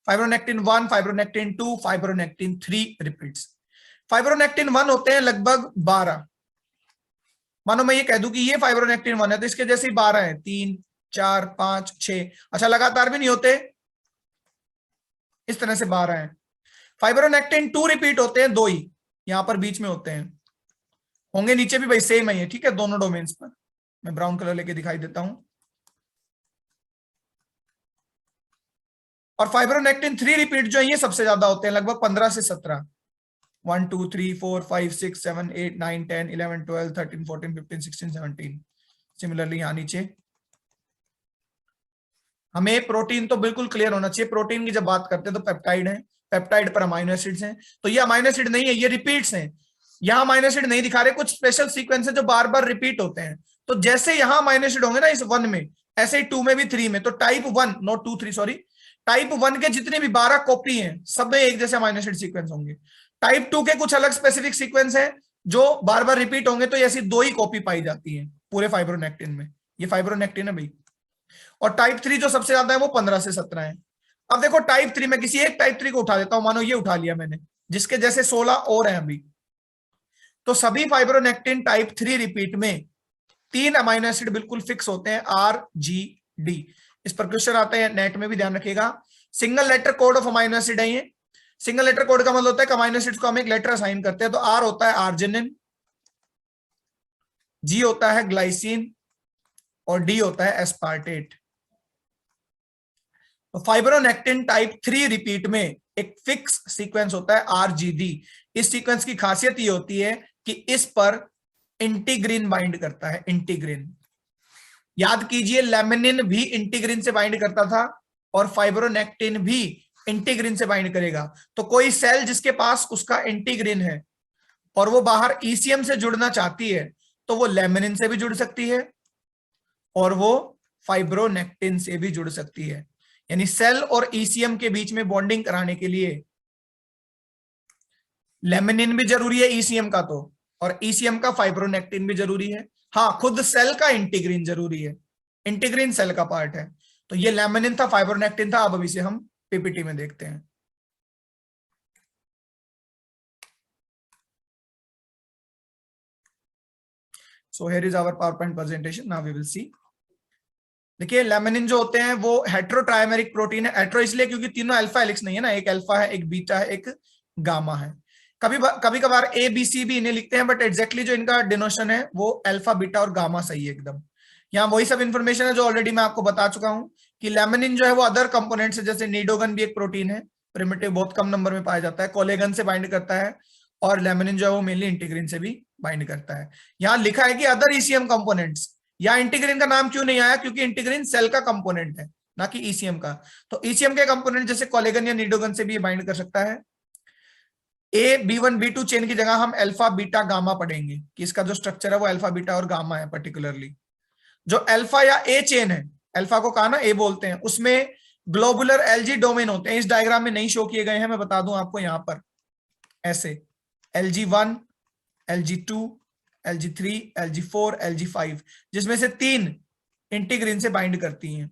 Fibronectin 1, fibronectin 2, fibronectin 3 repeats. Fibronectin 1 होते हैं लगभग 12। मानो मैं ये कह दूं कि ये फाइब्रोनेक्टिन 1 है तो इसके जैसे 12 है, 3 4 5 6। अच्छा, लगातार भी नहीं होते, इस तरह से 12 है। फाइब्रोनेक्टिन 2 रिपीट होते हैं, 2 ही यहां पर बीच में होते हैं, होंगे नीचे भी भाई सेम है ये, ठीक है, दोनों डोमेन्स पर। मैं ब्राउन कलर लेके दिखाई देता हूं। और फाइब्रोनेक्टिन 3 रिपीट जो है ये सबसे ज्यादा होते हैं, लगभग 15 से 17। 1 2 3 4 5 6 7 8 9 10 11 12 13 14 15 16 17। सिमिलरली यहां नीचे हमें प्रोटीन तो बिल्कुल क्लियर होना चाहिए। प्रोटीन की जब बात करते हैं तो पेप्टाइड है, पेप्टाइड पर अमाइनो एसिड्स हैं, तो ये अमाइनो एसिड नहीं है, ये रिपीट्स हैं। यहां अमाइनो एसिड नहीं दिखा रहे, कुछ स्पेशल सीक्वेंस है जो बार बार रिपीट होते हैं। तो जैसे यहां अमाइनो एसिड होंगे ना इस 1 में, ऐसे ही 2 में भी, 3 में। तो टाइप 1, नॉट 2 3 सॉरी, टाइप 1 के जितने भी 12 कॉपी हैं सब में एक जैसे अमाइनो एसिड सीक्वेंस होंगे। टाइप 2 के कुछ अलग स्पेसिफिक सीक्वेंस है जो बार बार रिपीट होंगे, तो ऐसी 2 ही कॉपी पाई जाती है पूरे फाइब्रोनेक्टिन में। ये फाइब्रोनेक्टिन है भाई। और टाइप 3 जो सबसे ज्यादा है वो 15 से 17 है। अब देखो टाइप 3 में किसी एक टाइप 3 को उठा देता हूं, मानो ये उठा लिया मैंने, जिसके जैसे 16 और हैं अभी। तो सभी फाइब्रोनेक्टिन टाइप 3 रिपीट में 3 अमाइनो एसिड बिल्कुल फिक्स होते हैं, आर जी डी। इस पर क्वेश्चन आते हैं, नेट में भी ध्यान रखिएगा। Single letter code of amino acid है ये। सिंगल लेटर कोड का मतलब होता है कि अमाइनो एसिड को हम एक लेटर असाइन करते हैं। तो आर होता है आर्जिनिन, जी होता है ग्लाइसिन और डी होता है एस्पार्टेट। तो फाइब्रोनेक्टिन टाइप 3 रिपीट में एक फिक्स सीक्वेंस होता है आरजीडी। इस सीक्वेंस की खासियत ये होती है कि इस पर इंटीग्रिन बाइंड करता है, इंटीग्रिन। याद कीजिए, लेमिनिन भी इंटीग्रिन से बाइंड करता था और फाइब्रोनेक्टिन भी इंटीग्रिन से बाइंड करेगा। तो कोई सेल जिसके पास उसका इंटीग्रिन है और वो बाहर ईसीएम से जुड़ना चाहती है, तो वो लेमिनिन से भी जुड़ सकती है और वो फाइब्रोनेक्टिन से भी जुड़ सकती है। यानी सेल और ईसीएम के बीच में बॉन्डिंग कराने के लिए लेमिनिन भी जरूरी है ईसीएम का, तो और ईसीएम का फाइब्रोनेक्टिन भी जरूरी है। हाँ, खुद सेल का इंटीग्रिन जरूरी है, इंटीग्रिन सेल का पार्ट है। तो ये लेमिनिन था, फाइब्रोनेक्टिन था। अब अभी से हम पीपीटी में देखते हैं। So here is our power point presentation, now we will see. देखिए, लेमिनिन जो होते हैं वो हेट्रोट्राइमेरिक प्रोटीन है। हेट्रो इसलिए क्योंकि तीनों अल्फा हेलिक्स नहीं है ना, एक अल्फा है, एक बीटा है, एक गामा है। कभी कभार ए बी सी भी इन्हें लिखते हैं, बट एग्जैक्टली जो इनका डिनोशन है वो अल्फा बीटा और गामा सही है एकदम। यहाँ वही सब इंफॉर्मेशन है जो ऑलरेडी मैं आपको बता चुका हूँ कि लेमिनिन जो है वो अदर कंपोनेंट है, जैसे नीडोगन भी एक प्रोटीन है, प्रिमिटिव बहुत कम नंबर में पाया जाता है, कोलेगन से बाइंड करता है, और लेमिनिन जो है वो मेनली इंटीग्रिन से भी बाइंड करता है। यहाँ लिखा है कि अदर ईसीएम कंपोनेंट्स। यहाँ इंटीग्रिन का नाम क्यों नहीं आया? क्योंकि इंटीग्रिन सेल का कंपोनेंट है, ना कि ईसीएम का। तो ईसीएम के कंपोनेंट जैसे कोलेगन या नीडोगन से भी बाइंड कर सकता है। ए बी1 बी2 चेन की जगह हम अल्फा बीटा गामा पढ़ेंगे कि इसका जो स्ट्रक्चर है वो अल्फा बीटा और गामा है। पर्टिकुलरली जो अल्फा या ए चेन है, अल्फा को कहा ना ए बोलते हैं, उसमें ग्लोबुलर एलजी डोमेन होते हैं। इस डायग्राम में नहीं शो किए गए हैं, मैं बता दूं आपको यहां पर ऐसे LG1 LG2 LG3 LG4 LG5, जिसमें से 3 इंटीग्रिन से बाइंड करती हैं।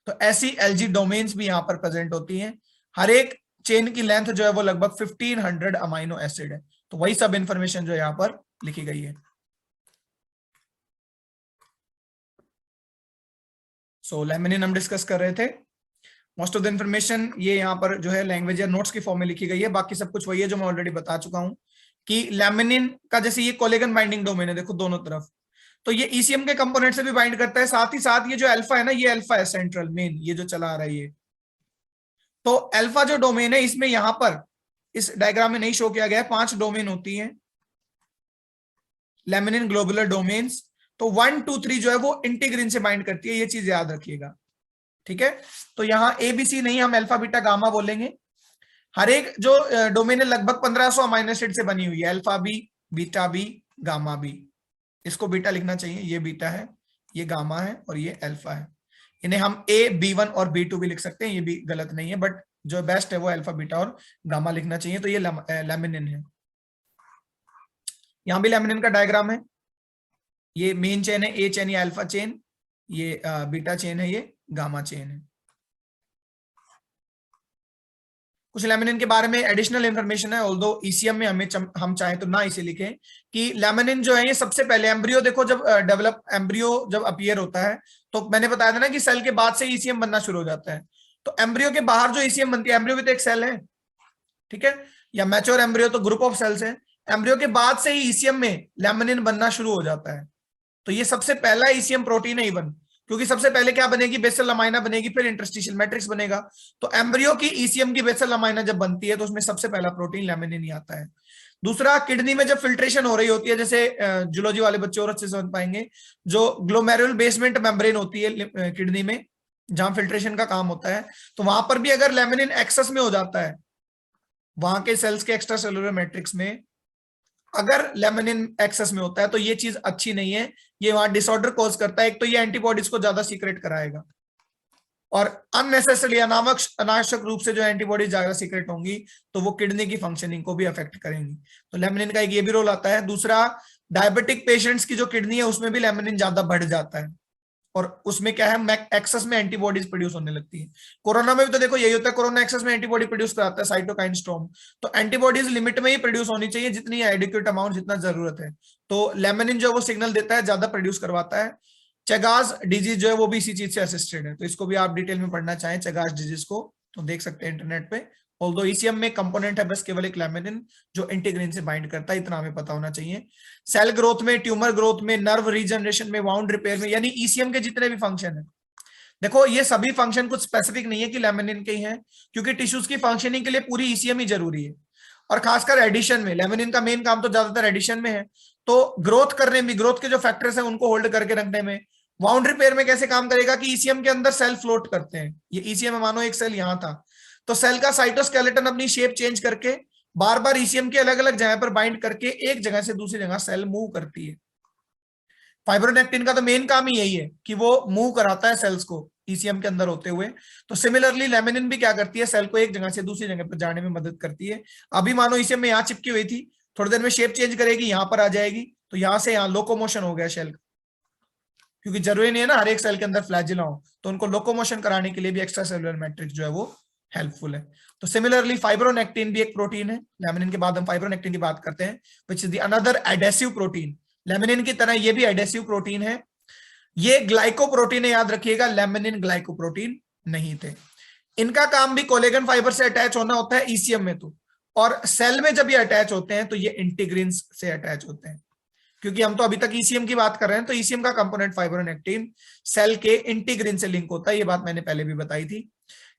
तो ऐसी एलजी डोमेन्स भी यहां पर प्रेजेंट होती हैं। हर एक चेन की लेंथ जो है वो लगभग 1500 अमाइनो एसिड है। तो वही सब इंफॉर्मेशन जो यहां पर लिखी गई है। सो लेमिनिन हम डिस्कस कर रहे थे। मोस्ट ऑफ द इंफॉर्मेशन ये यहाँ पर जो है लैंग्वेज या नोट्स की फॉर्म में लिखी गई है। बाकी सब कुछ वही है जो मैं ऑलरेडी बता चुका हूं कि लेमिनिन का जैसे ये कोलेगन बाइंडिंग डोमेन है, देखो दोनों तरफ, तो ये ईसीएम के कंपोनेंट से भी बाइंड करता है। साथ ही साथ ये जो अल्फा है ना, ये अल्फा है सेंट्रल मेन, ये जो चला आ रहा है ये। तो अल्फा जो डोमेन है इसमें यहां पर इस डायग्राम में नहीं शो किया गया है, 5 डोमेन होती हैं। Laminin globular domains. तो 1 2 3 जो है वो इंटीग्रिन से बाइंड करती है, ये चीज याद रखिएगा, ठीक है। तो यहाँ ABC नहीं, हम अल्फा बीटा गामा बोलेंगे। हर एक जो डोमेन है लगभग 1500 अमाइनो एसिड से बनी हुई है, alpha B, beta B, gamma B. इसको बीटा लिखना चाहिए, ये बीटा है, ये गामा है और ये अल्फा है। इन्हें हम A B1 और B2 भी लिख सकते हैं, ये भी गलत नहीं है, बट जो बेस्ट है वो अल्फा बीटा और गामा लिखना चाहिए। तो ये लैमिनिन है। यहां भी लैमिनिन का डायग्राम है, ये मेन चेन है, ए चेन या अल्फा चेन, ये बीटा चेन है, ये गामा चेन है। कुछ लैमिनिन के बारे में एडिशनल इंफॉर्मेशन है, ऑल्दो ECM में हम चाहें तो ना इसे लिखें कि लैमिनिन जो है ये सबसे पहले एम्ब्रियो, देखो जब डेवलप एम्ब्रियो जब अपीयर होता है तो मैंने बताया था ना कि सेल के बाद से ECM बनना शुरू हो जाता है। तो एम्ब्रियो के बाहर जो ECM बनती है, एम्ब्रियो भी तो एक सेल है, ठीक है, या मैच्योर एम्ब्रियो तो ग्रुप ऑफ सेल्स है। एम्ब्रियो के बाद से ही ECM में लैमिनिन बनना शुरू हो जाता है। तो ये सबसे पहला ECM प्रोटीन है इवन, क्योंकि सबसे पहले क्या बनेगी, बेसल अमाइना बनेगी, फिर इंटरस्टिशियल मैट्रिक्स बनेगा। तो एम्ब्रियो की ECM की बेसल अमाइना जब बनती है तो उसमें सबसे पहला प्रोटीन लैमिनिन ही आता है। दूसरा, किडनी में जब फिल्ट्रेशन हो रही होती है, जैसे जूलॉजी वाले बच्चे और अच्छे से समझ पाएंगे, जो ग्लोमेरुलर बेसमेंट मेम्ब्रेन होती है किडनी में, जहां फिल्ट्रेशन का काम होता है, तो वहां पर भी अगर लैमिनिन एक्सेस में हो जाता है, वहां के सेल्स के एक्स्ट्रा सेलुलर मैट्रिक्स में अगर लेमिनिन एक्सेस में होता है तो ये चीज अच्छी नहीं है, ये वहां डिसऑर्डर कॉज करता है। एक तो ये एंटीबॉडीज को ज्यादा सीक्रेट कराएगा, और अननेसेसरली अनावश्यक रूप से जो एंटीबॉडीज ज्यादा सीक्रेट होंगी तो वो किडनी की फंक्शनिंग को भी अफेक्ट करेंगी। तो लेमिनिन का एक ये भी रोल आता है। दूसरा, डायबिटिक पेशेंट्स की जो किडनी है उसमें भी लेमिनिन ज्यादा बढ़ जाता है, और उसमें क्या है, एक्सेस में एंटीबॉडीज प्रोड्यूस होने लगती है। कोरोना में भी तो देखो यही होता है, कोरोना एक्सेस में एंटीबॉडी प्रोड्यूस कराता है, साइटोकाइन स्टॉर्म। तो एंटीबॉडीज लिमिट में ही प्रोड्यूस होनी चाहिए, जितनी एडिक्वेट अमाउंट, जितना जरूरत है। तो लेमिनिन जो वो सिग्नल देता है, ज्यादा प्रोड्यूस करवाता है। चेगास डिजीज जो है वो भी इसी चीज से असिस्टेड है, तो इसको भी आप डिटेल में पढ़ना चाहें चेगास डिजीज को तो देख सकते हैं इंटरनेट पे। ऑल्दो ECM में कंपोनेंट है बस केवल एक लेमिनिन जो इंटीग्रिन से बाइंड करता है, इतना हमें पता होना चाहिए। सेल ग्रोथ में, ट्यूमर ग्रोथ में, नर्व रीजनरेशन में, वाउंड रिपेयर में, यानी ECM के जितने भी फंक्शन है, देखो ये सभी फंक्शन कुछ स्पेसिफिक नहीं है कि लेमिनिन के ही हैं, क्योंकि टिश्यूज की फंक्शनिंग के लिए पूरी ECM ही जरूरी है। और खासकर एडिशन में लेमिनिन का मेन काम तो ज्यादातर एडिशन में है, तो ग्रोथ करने में, ग्रोथ के जो फैक्टर्स हैं उनको होल्ड करके रखने में। वाउंड रिपेयर में कैसे काम करेगा कि ECM के अंदर सेल फ्लोट करते हैं, ये ECM में मानो एक सेल यहां था, तो सेल का साइटोस्केलेटन अपनी शेप चेंज करके बार बार ECM के अलग अलग जगह पर बाइंड करके एक जगह से दूसरी जगह सेल मूव करती है। फाइब्रोनेक्टिन का तो मेन काम ही यही है कि वो मूव कराता है सेल्स को ECM के अंदर होते हुए। तो सिमिलरली लेमिनिन भी क्या करती है, सेल को एक जगह से दूसरी जगह पर जाने में मदद करती है। अभी मानो ECM में यहाँ चिपकी हुई थी, थोड़ी देर में शेप चेंज करेगी, यहां पर आ जाएगी, तो यहां से यहाँ लोकोमोशन हो गया सेल का, क्योंकि जरूरी नहीं है ना हर एक सेल के अंदर फ्लैजिला हो, तो उनको लोकोमोशन कराने के लिए भी एक्स्ट्रा सेलुलर मैट्रिक्स जो है वो हेल्पफुल है। तो सिमिलरली फाइब्रोनेक्टिन भी एक प्रोटीन है, लेमिनिन के बाद हम फाइब्रोनेक्टिन की बात करते हैं, which is the another adhesive protein. Laminin की तरह ये भी एडेसिव प्रोटीन है। ये ग्लाइकोप्रोटीन है, याद रखिएगा, लेमिनिन ग्लाइकोप्रोटीन नहीं थे। इनका काम भी कोलेगन फाइबर से अटैच होना होता है ECM में, तो और सेल में जब ये अटैच होते हैं तो ये इंटीग्रिन से अटैच होते हैं, क्योंकि हम तो अभी तक ECM की बात कर रहे हैं, तो ECM का कंपोनेंट फाइब्रोनेक्टिन सेल के इंटीग्रिन से लिंक होता है, ये बात मैंने पहले भी बताई थी।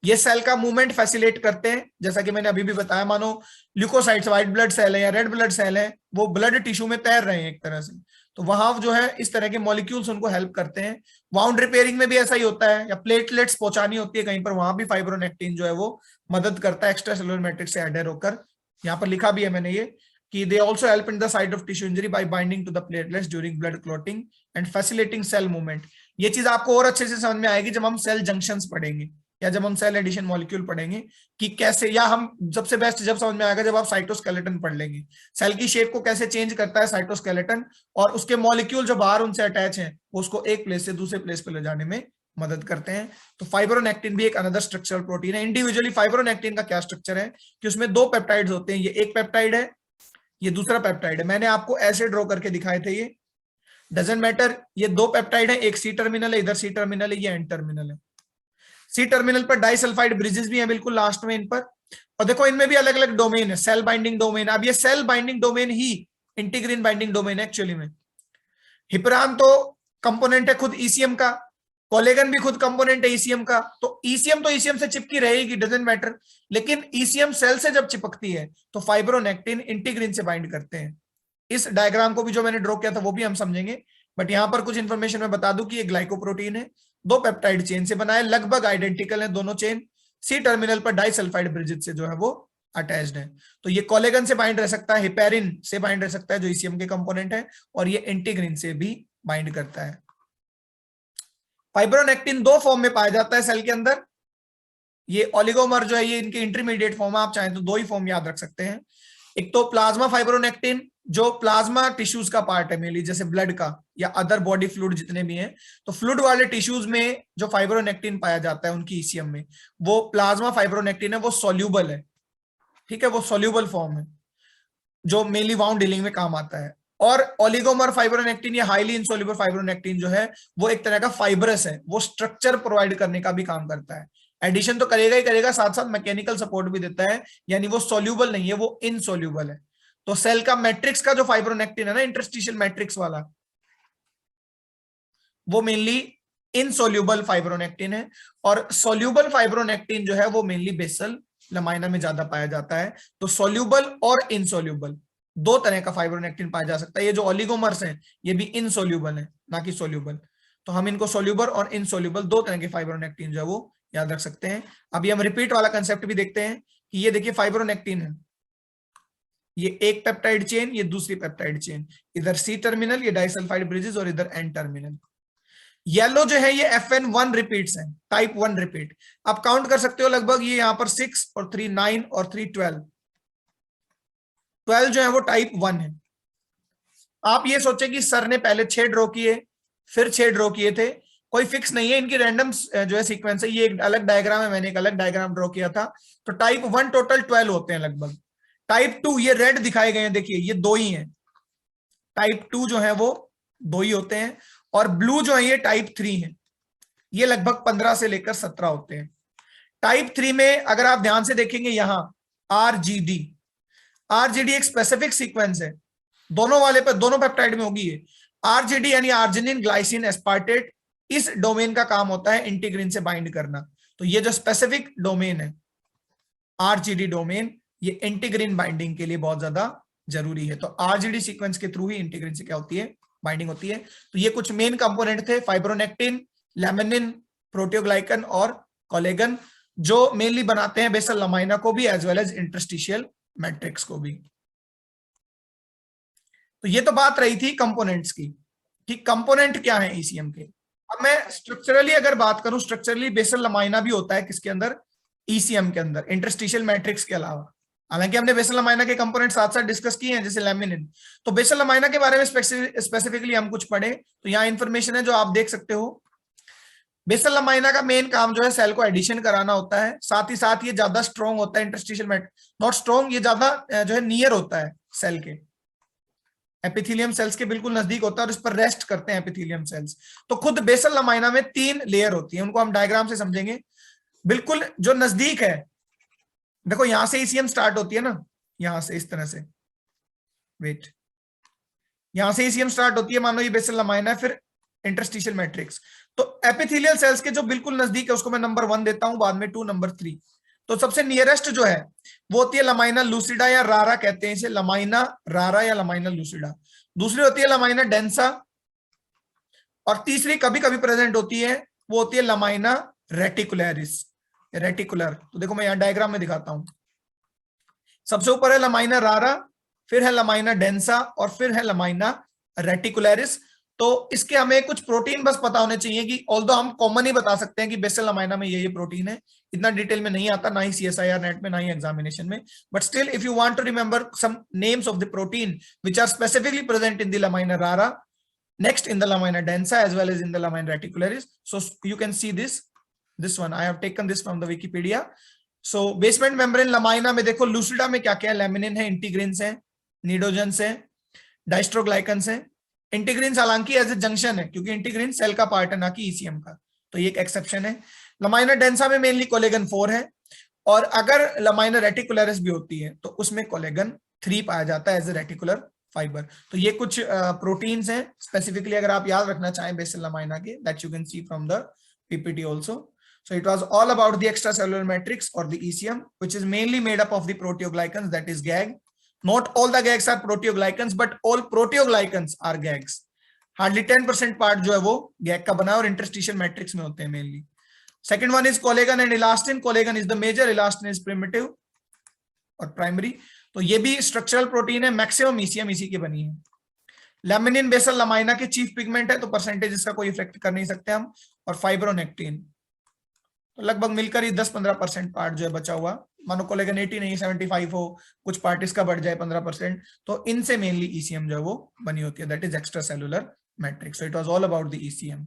ये सेल का मूवमेंट फैसिलिटेट करते हैं, जैसा कि मैंने अभी भी बताया, मानो ल्यूकोसाइट्स व्हाइट ब्लड सेल है या रेड ब्लड सेल है, वो ब्लड टिश्यू में तैर रहे हैं एक तरह से, तो वहां जो है इस तरह के मॉलिक्यूल्स उनको हेल्प करते हैं। वाउंड रिपेयरिंग में भी ऐसा ही होता है, या प्लेटलेट्स पहुंचानी होती है कहीं पर, वहां भी फाइब्रोनेक्टिन जो है वो मदद करता है एक्स्ट्रा सेलुलर मैट्रिक्स से एडर होकर। यहाँ पर लिखा भी है मैंने ये कि they also help in the site of tissue injury by binding to the platelets during blood clotting and facilitating cell movement। ये चीज आपको और अच्छे से समझ में आएगी जब हम सेल जंक्शंस पढ़ेंगे या जब हम सेल एडिशन मॉलिक्यूल पढ़ेंगे कि कैसे, या हम सबसे बेस्ट जब समझ में आएगा जब आप साइटोस्केलेटन पढ़ लेंगे, सेल की शेप को कैसे चेंज करता है साइटोस्केलेटन, और उसके मॉलिक्यूल जो बाहर उनसे अटैच हैं वो उसको एक प्लेस से दूसरे प्लेस पे ले जाने में मदद करते हैं। तो फाइब्रोनेक्टिन भी एक अनदर स्ट्रक्चरल प्रोटीन है। इंडिविजुअली फाइब्रोनेक्टिन का क्या स्ट्रक्चर है कि उसमें दो पेप्टाइड्स होते हैं, ये एक पेप्टाइड है, ये दूसरा पेप्टाइड है। मैंने आपको ऐसे ड्रॉ करके दिखाए थे, ये डजंट मैटर, ये दो पेप्टाइड है, एक C टर्मिनल है, इधर C टर्मिनल है, ये एन टर्मिनल है। C टर्मिनल पर डाइसल्फाइड ब्रिजेस भी है बिल्कुल लास्ट में इन पर, और देखो इनमें भी अलग अलग डोमेन है, सेल बाइंडिंग डोमेन। अब ये सेल बाइंडिंग डोमेन ही इंटीग्रिन बाइंडिंग डोमेन है एक्चुअली में। हिपरान तो कंपोनेंट है खुद ECM का, कोलेगन भी खुद कंपोनेंट है ECM का, तो ECM से चिपकी रहेगी, डजंट मैटर। लेकिन ECM सेल से जब चिपकती है तो फाइब्रोनेक्टिन इंटीग्रिन से बाइंड करते हैं, इस डायग्राम को भी जो मैंने ड्रॉ किया था वो भी हम समझेंगे, बट यहां पर कुछ इंफॉर्मेशन मैं बता दूं कि ये ग्लाइकोप्रोटीन है, 2 पेप्टाइड चेन से बना है, लगभग आइडेंटिकल है दोनों चेन, सी टर्मिनल पर डाइसल्फाइड ब्रिजेस से जो है वो अटैच्ड है। तो ये कोलेगन से बाइंड रह सकता है, हिपेरिन से बाइंड रह सकता है जो ईसीएम के कंपोनेंट है, और ये इंटीग्रिन से भी बाइंड करता है। फाइब्रोनेक्टिन 2 फॉर्म में पाया जाता है सेल के अंदर, ये ओलिगोमर जो है ये इनके इंटरमीडिएट फॉर्म है, आप चाहें तो 2 ही फॉर्म याद रख सकते हैं। एक तो प्लाज्मा फाइब्रोनेक्टिन जो प्लाज्मा टिश्यूज का पार्ट है मेनली, जैसे ब्लड का या अदर बॉडी फ्लूइड जितने भी हैं, तो फ्लूइड वाले टिश्यूज में जो फाइब्रोनेक्टिन पाया जाता है उनकी ईसीएम में, वो प्लाज्मा फाइब्रोनेक्टिन है, वो सोल्यूबल है, ठीक है, वो सोल्यूबल फॉर्म है जो मेनली वाउंड डीलिंग में काम आता है। और ओलिगोमर फाइब्रोनेक्टिन या हाईली इनसोल्यूबल फाइब्रोनेक्टिन जो है वो एक तरह का फाइब्रस है, वो स्ट्रक्चर प्रोवाइड करने का भी काम करता है, एडिशन तो करेगा ही करेगा, साथ साथ मैकेनिकल सपोर्ट भी देता है, यानी वो सोल्यूबल नहीं है, वो इनसोल्यूबल है। तो सेल का मैट्रिक्स का जो फाइब्रोनेक्टिन है ना, इंटरस्टिशियल मैट्रिक्स वाला, वो मेनली इनसोल्यूबल फाइब्रोनेक्टिन है, और सोल्यूबल फाइब्रोनेक्टिन जो है वो मेनली बेसल लमाइना में ज्यादा पाया जाता है। तो सोल्यूबल और इनसोल्यूबल 2 तरह का फाइब्रोनेक्टिन पाया जा सकता है। ये जो ओलिगोमर्स हैं ये भी इनसोल्यूबल है, ना कि सोल्यूबल। तो हम इनको सोल्यूबल और इनसोल्यूबल 2 तरह के फाइब्रोनेक्टिन जो है वो याद रख सकते हैं। अभी हम रिपीट वाला कंसेप्ट भी देखते हैं कि ये देखिए फाइब्रोनेक्टिन है, ये एक पेप्टाइड चेन, ये दूसरी पेप्टाइड चेन, इधर सी टर्मिनल ये डाइसल्फाइड ब्रिजेस और इधर एन टर्मिनल। येलो जो है ये FN1 रिपीट्स हैं, टाइप 1 रिपीट। आप काउंट कर सकते हो लगभग, ये यहां पर 6 और 3 9 और 3 12 जो है वो टाइप 1 है। आप ये सोचे कि सर ने पहले 6 ड्रॉ किए फिर 6 ड्रॉ किए थे, कोई फिक्स नहीं है, इनकी रैंडम जो है सीक्वेंस है। ये एक अलग डायग्राम है, मैंने एक अलग डायग्राम ड्रॉ किया था। तो टाइप 1 टोटल 12 होते हैं लगभग। टाइप 2 ये रेड दिखाए गए हैं, देखिए ये 2 ही हैं, टाइप 2 जो है वो 2 ही होते हैं, और ब्लू जो है ये टाइप 3 है, ये लगभग 15 से लेकर 17 होते हैं। टाइप 3 में अगर आप ध्यान से देखेंगे यहां आरजीडी, आरजीडी एक स्पेसिफिक सीक्वेंस है, दोनों वाले पर दोनों पेप्टाइड में होगी ये आरजीडी, यानी आर्जिनिन ग्लाइसिन एस्पार्टेट। इस डोमेन का काम होता है इंटीग्रिन से बाइंड करना। तो ये जो स्पेसिफिक डोमेन है आरजीडी डोमेन, ये इंटीग्रिन बाइंडिंग के लिए बहुत ज्यादा जरूरी है। तो आरजीडी सीक्वेंस के थ्रू ही इंटीग्रिन से क्या होती है, बाइंडिंग होती है। तो ये कुछ मेन कंपोनेंट थे, फाइब्रोनेक्टिन, लैमिनिन, प्रोटियोग्लाइकन और कोलेगन, जो मेनली बनाते हैं बेसल लमाइना को भी as well as interstitial matrix को भी। तो ये तो बात रही थी कंपोनेंट्स की कि कंपोनेंट क्या है ईसीएम के। अब मैं स्ट्रक्चरली अगर बात करूं, स्ट्रक्चरली बेसल लमाइना भी होता है किसके अंदर, ईसीएम के अंदर, इंटरस्टिशियल मैट्रिक्स के अलावा। हालांकि हमने बेसल लमाइना के कंपोनेंट साथ साथ डिस्कस किए हैं, जैसे लैमिनिन। तो बेसल लमाइना के बारे में स्पेसिफिकली हम कुछ पढ़े, तो यहाँ इंफॉर्मेशन है जो आप देख सकते हो। बेसल लमाइना का मेन काम जो है सेल को एडिशन कराना होता है, साथ ही साथ ये ज्यादा स्ट्रॉन्ग होता है, इंटरस्टिशियल नॉट स्ट्रॉन्ग, ये ज्यादा जो है नियर होता है सेल के, एपिथेलियम सेल्स के बिल्कुल नजदीक होता है, और इस पर रेस्ट करते हैं एपिथेलियम सेल्स। तो खुद बेसल लमाइना में 3 लेयर होती है, उनको हम डायग्राम से समझेंगे। बिल्कुल जो नजदीक है, देखो यहां से ईसीएम स्टार्ट होती है ना, यहां से इस तरह से, वेट, यहां से ईसीएम स्टार्ट होती है, मान लो ये बेसल लमाइना है, फिर इंटरस्टिशियल मैट्रिक्स। तो एपिथेलियल सेल्स के जो बिल्कुल नजदीक है उसको मैं नंबर 1 देता हूं, बाद में 2, नंबर 3। तो सबसे नियरेस्ट जो है वो होती है लमाइना लूसिडा या रारा कहते हैं इसे, लमाइना रारा या लमाइना लूसिडा। दूसरी होती है लमाइना डेंसा, और तीसरी कभी कभी प्रेजेंट होती है वो होती है लमाइना रेटिकुलरिस, रेटिकुलर। तो देखो मैं यहां डायग्राम में दिखाता हूं, सबसे ऊपर है लमाइना रारा, फिर है लमाइना डेंसा, और फिर है लमाइना रेटिकुलरिस। तो इसके हमें कुछ प्रोटीन बस पता होने चाहिए, कि ऑल्दो हम कॉमन ही बता सकते हैं कि बेसल लमाइना में ये प्रोटीन है, इतना डिटेल में नहीं आता, ना ही CSIR नेट में, ना ही एग्जामिनेशन में। But still if you want to remember some names of the protein which are specifically present in the lamina रारा, next in the lamina densa as well as in the lamina reticularis. So you can see this one, I have taken this from the Wikipedia. So basement membrane lamina में देखो लूसिडा में क्या क्या है, लैमिनिन है, इंटीग्रिन्स है, निडोजेंस है, डाइस्ट्रोग्लाइकन्स है। इंटीग्रिन्स हालांकि एज ए जंक्शन है, क्योंकि इंटीग्रिन सेल का पार्ट है, ना कि ईसीएम का, तो ये एक एक्सेप्शन है। लमाइना डेंसा में मेनली कोलेगन 4 है, और अगर लमाइना रेटिकुलरिस भी होती है तो उसमें कोलेगन 3 पाया जाता है एज ए रेटिकुलर फाइबर। तो ये कुछ प्रोटीन्स हैं स्पेसिफिकली, अगर आप याद रखना चाहें बेसल लमाइना के, that you can see from the PPT also. So it was all about the extracellular matrix or the ECM, which is mainly made up of the proteoglycans, that is GAG, Not all the gags are proteoglycans, but all proteoglycans are gags. Hardly 10% part जो है वो गैग का बना है और इंटरस्टिशियल मैट्रिक्स में होते हैं mainly. Second one is collagen and elastin. Collagen is the major, elastin is primitive और प्राइमरी. तो ये भी स्ट्रक्चरल प्रोटीन है, मैक्सिमम ईसीएम इसी की बनी है. लैमिनिन बेसल लमाइना के चीफ पिगमेंट है, तो परसेंटेज इसका कोई इफेक्ट कर नहीं सकते हम. और फाइब्रोनेक्टिन, तो लगभग मिलकर ही 10-15% पार्ट जो है बचा हुआ. मानो कोलेगन 80 नहीं 75 हो, कुछ पार्ट इसका बढ़ जाए 15%, तो इनसे मेनली ईसीएम जो है वो बनी होती है. That is extra cellular matrix. So it was all about the ECM.